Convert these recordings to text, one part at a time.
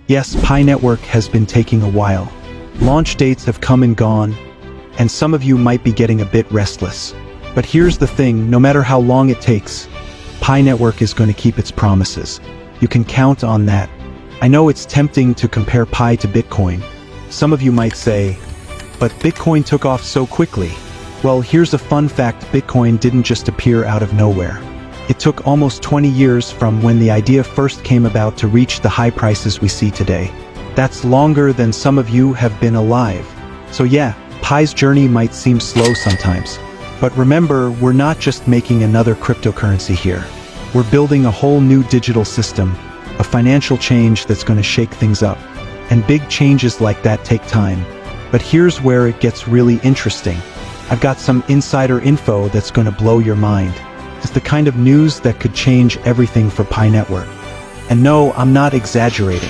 Yes, Pi Network has been taking a while. Launch dates have come and gone, and some of you might be getting a bit restless. But here's the thing, no matter how long it takes, Pi Network is going to keep its promises. You can count on that. I know it's tempting to compare Pi to Bitcoin. Some of you might say, but Bitcoin took off so quickly. Well, here's a fun fact, Bitcoin didn't just appear out of nowhere. It took almost 20 years from when the idea first came about to reach the high prices we see today. That's longer than some of you have been alive. So yeah, Pi's journey might seem slow sometimes. But remember, we're not just making another cryptocurrency here. We're building a whole new digital system, a financial change that's going to shake things up. And big changes like that take time. But here's where it gets really interesting. I've got some insider info that's going to blow your mind. It's the kind of news that could change everything for Pi Network. And no, I'm not exaggerating.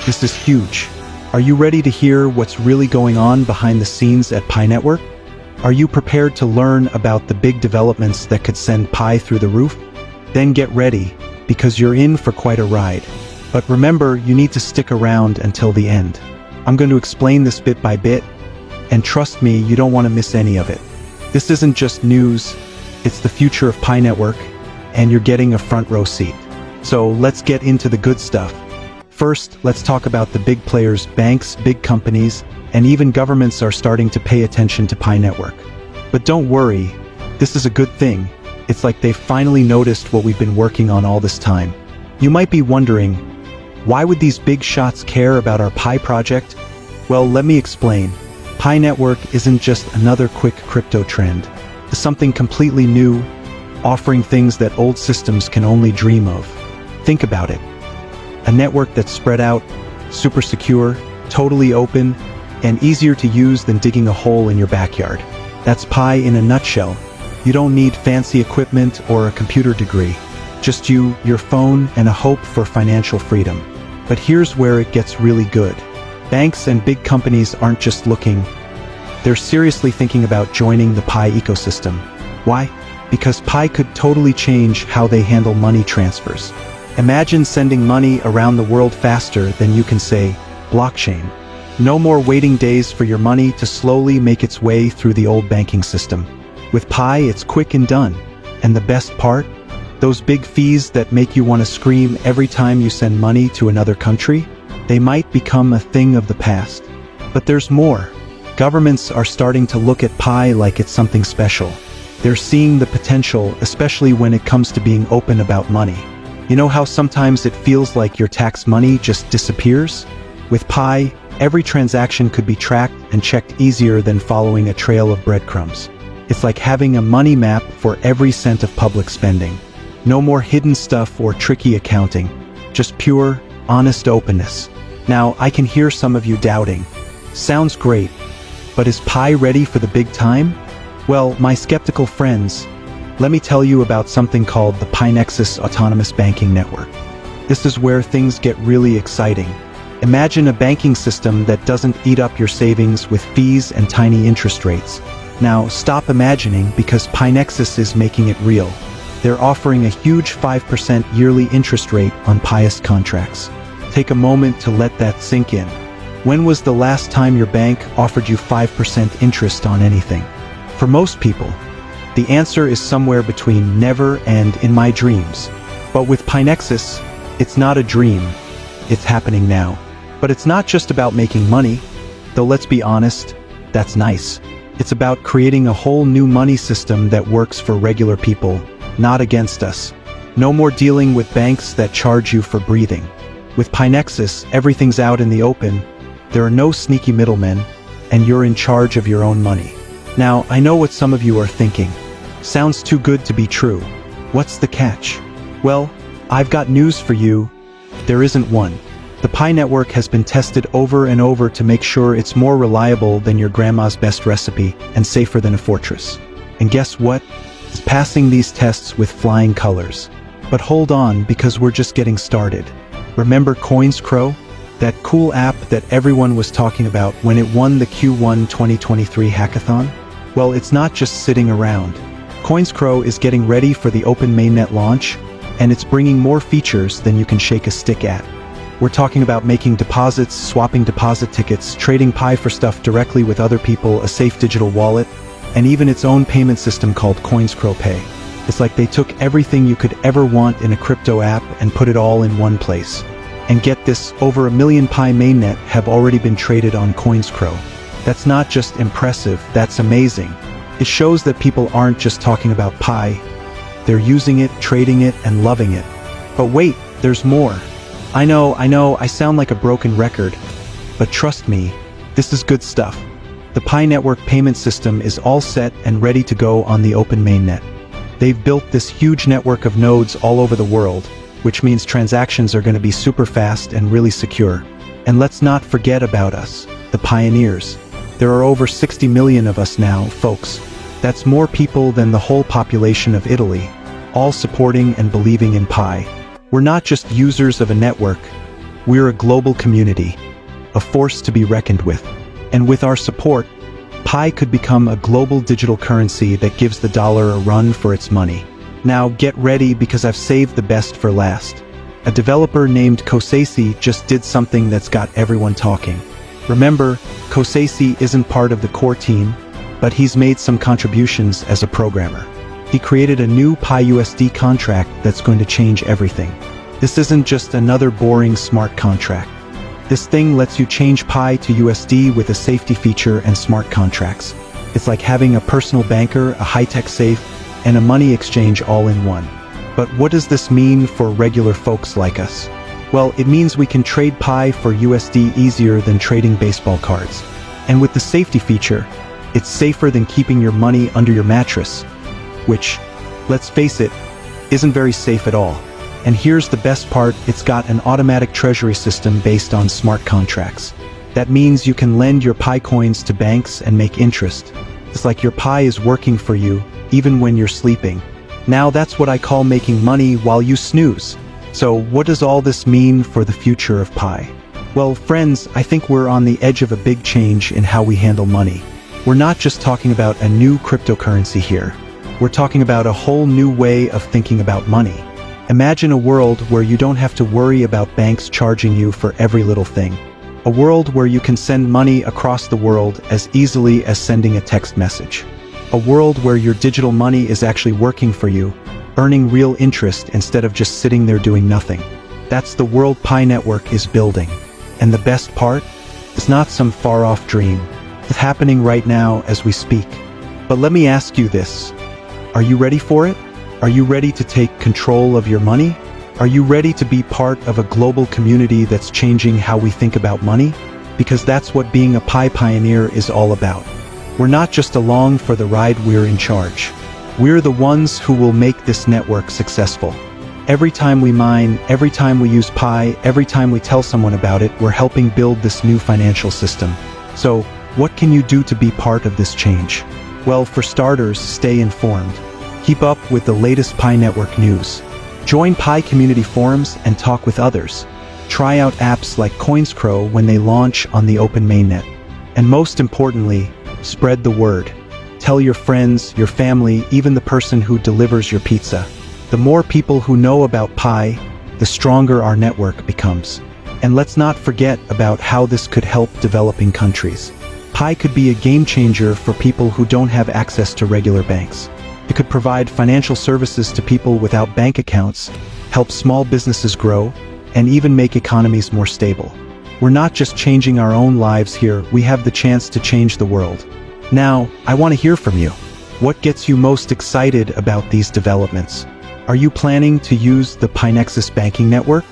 This is huge. Are you ready to hear what's really going on behind the scenes at Pi Network? Are you prepared to learn about the big developments that could send Pi through the roof? Then get ready, because you're in for quite a ride. But remember, you need to stick around until the end. I'm going to explain this bit by bit, and trust me, you don't want to miss any of it. This isn't just news, it's the future of Pi Network, and you're getting a front row seat. So let's get into the good stuff. First, let's talk about the big players. Banks, big companies, and even governments are starting to pay attention to Pi Network. But don't worry, this is a good thing. It's like they've finally noticed what we've been working on all this time. You might be wondering, why would these big shots care about our Pi project? Well, let me explain. Pi Network isn't just another quick crypto trend. It's something completely new, offering things that old systems can only dream of. Think about it. A network that's spread out, super secure, totally open, and easier to use than digging a hole in your backyard. That's Pi in a nutshell. You don't need fancy equipment or a computer degree. Just you, your phone, and a hope for financial freedom. But here's where it gets really good. Banks and big companies aren't just looking. They're seriously thinking about joining the Pi ecosystem. Why? Because Pi could totally change how they handle money transfers. Imagine sending money around the world faster than you can say, blockchain. No more waiting days for your money to slowly make its way through the old banking system. With Pi, it's quick and done. And the best part? Those big fees that make you want to scream every time you send money to another country? They might become a thing of the past. But there's more. Governments are starting to look at Pi like it's something special. They're seeing the potential, especially when it comes to being open about money. You know how sometimes it feels like your tax money just disappears? With Pi, every transaction could be tracked and checked easier than following a trail of breadcrumbs. It's like having a money map for every cent of public spending. No more hidden stuff or tricky accounting. Just pure, honest openness. Now, I can hear some of you doubting. Sounds great, but is Pi ready for the big time? Well, my skeptical friends, let me tell you about something called the Pi Nexus Autonomous Banking Network. This is where things get really exciting. Imagine a banking system that doesn't eat up your savings with fees and tiny interest rates. Now, stop imagining, because Pi Nexus is making it real. They're offering a huge 5% yearly interest rate on Pi's contracts. Take a moment to let that sink in. When was the last time your bank offered you 5% interest on anything? For most people, the answer is somewhere between never and in my dreams. But with Pi Nexus, it's not a dream. It's happening now. But it's not just about making money, though let's be honest, that's nice. It's about creating a whole new money system that works for regular people, not against us. No more dealing with banks that charge you for breathing. With Pi Nexus, everything's out in the open. There are no sneaky middlemen, and you're in charge of your own money. Now, I know what some of you are thinking. Sounds too good to be true. What's the catch? Well, I've got news for you. There isn't one. The Pi Network has been tested over and over to make sure it's more reliable than your grandma's best recipe and safer than a fortress. And guess what? It's passing these tests with flying colors. But hold on, because we're just getting started. Remember CoinsCrow? That cool app that everyone was talking about when it won the Q1 2023 hackathon? Well, it's not just sitting around. CoinsCrow is getting ready for the open mainnet launch, and it's bringing more features than you can shake a stick at. We're talking about making deposits, swapping deposit tickets, trading Pi for stuff directly with other people, a safe digital wallet, and even its own payment system called CoinsCrow Pay. It's like they took everything you could ever want in a crypto app and put it all in one place. And get this, over 1 million Pi mainnet have already been traded on CoinsCrow. That's not just impressive, that's amazing. It shows that people aren't just talking about Pi, they're using it, trading it, and loving it. But wait, there's more. I know, I sound like a broken record, but trust me, this is good stuff. The Pi network payment system is all set and ready to go on the open mainnet. They've built this huge network of nodes all over the world, which means transactions are going to be super fast and really secure. And let's not forget about us, the pioneers. There are over 60 million of us now, folks. That's more people than the whole population of Italy, all supporting and believing in Pi. We're not just users of a network, we're a global community, a force to be reckoned with. And with our support, Pi could become a global digital currency that gives the dollar a run for its money. Now get ready, because I've saved the best for last. A developer named Kosesi just did something that's got everyone talking. Remember, Kosesi isn't part of the core team, but he's made some contributions as a programmer. He created a new Pi USD contract that's going to change everything. This isn't just another boring smart contract. This thing lets you change Pi to USD with a safety feature and smart contracts. It's like having a personal banker, a high-tech safe, and a money exchange all in one. But what does this mean for regular folks like us? Well, it means we can trade Pi for USD easier than trading baseball cards. And with the safety feature, it's safer than keeping your money under your mattress, which, let's face it, isn't very safe at all. And here's the best part, it's got an automatic treasury system based on smart contracts. That means you can lend your Pi coins to banks and make interest. It's like your Pi is working for you, even when you're sleeping. Now that's what I call making money while you snooze. So what does all this mean for the future of Pi? Well, friends, I think we're on the edge of a big change in how we handle money. We're not just talking about a new cryptocurrency here. We're talking about a whole new way of thinking about money. Imagine a world where you don't have to worry about banks charging you for every little thing. A world where you can send money across the world as easily as sending a text message. A world where your digital money is actually working for you, earning real interest instead of just sitting there doing nothing. That's the world Pi network is building. And the best part? It's not some far-off dream. It's happening right now as we speak. But let me ask you this. Are you ready for it? Are you ready to take control of your money? Are you ready to be part of a global community that's changing how we think about money? Because that's what being a Pi pioneer is all about. We're not just along for the ride, we're in charge. We're the ones who will make this network successful. Every time we mine, every time we use Pi, every time we tell someone about it, we're helping build this new financial system. So, what can you do to be part of this change? Well, for starters, stay informed. Keep up with the latest Pi network news. Join Pi community forums and talk with others. Try out apps like CoinsCrow when they launch on the open mainnet. And most importantly, spread the word. Tell your friends, your family, even the person who delivers your pizza. The more people who know about Pi, the stronger our network becomes. And let's not forget about how this could help developing countries. Pi could be a game changer for people who don't have access to regular banks. It could provide financial services to people without bank accounts, help small businesses grow, and even make economies more stable. We're not just changing our own lives here, we have the chance to change the world. Now, I want to hear from you. What gets you most excited about these developments? Are you planning to use the Pi Nexus banking network?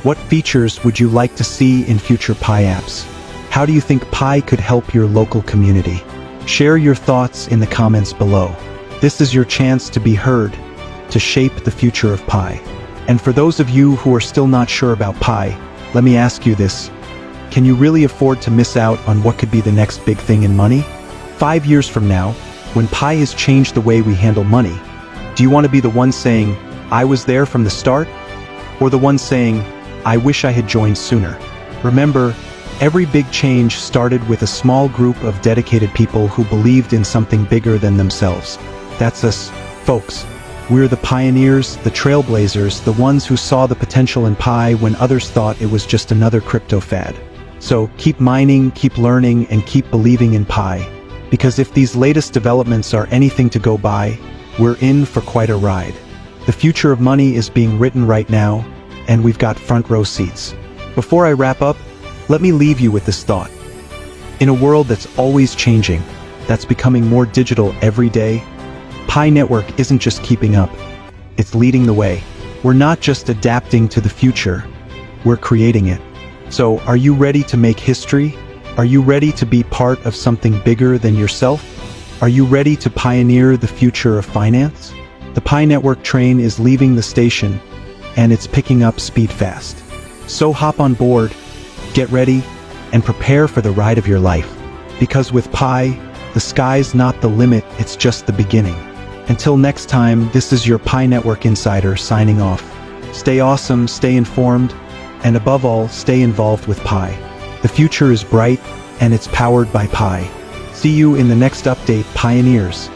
What features would you like to see in future Pi apps? How do you think Pi could help your local community? Share your thoughts in the comments below. This is your chance to be heard, to shape the future of Pi. And for those of you who are still not sure about Pi, let me ask you this. Can you really afford to miss out on what could be the next big thing in money? 5 years from now, when Pi has changed the way we handle money, do you want to be the one saying, "I was there from the start"? Or the one saying, "I wish I had joined sooner"? Remember, every big change started with a small group of dedicated people who believed in something bigger than themselves. That's us, folks. We're the pioneers, the trailblazers, the ones who saw the potential in Pi when others thought it was just another crypto fad. So keep mining, keep learning, and keep believing in Pi. Because if these latest developments are anything to go by, we're in for quite a ride. The future of money is being written right now, and we've got front row seats. Before I wrap up, let me leave you with this thought. In a world that's always changing, that's becoming more digital every day, Pi Network isn't just keeping up, it's leading the way. We're not just adapting to the future, we're creating it. So, are you ready to make history? Are you ready to be part of something bigger than yourself? Are you ready to pioneer the future of finance? The Pi Network train is leaving the station, and it's picking up speed fast. So hop on board, get ready, and prepare for the ride of your life. Because with Pi, the sky's not the limit, it's just the beginning. Until next time, this is your Pi Network Insider signing off. Stay awesome, stay informed, and above all, stay involved with Pi. The future is bright, and it's powered by Pi. See you in the next update, pioneers.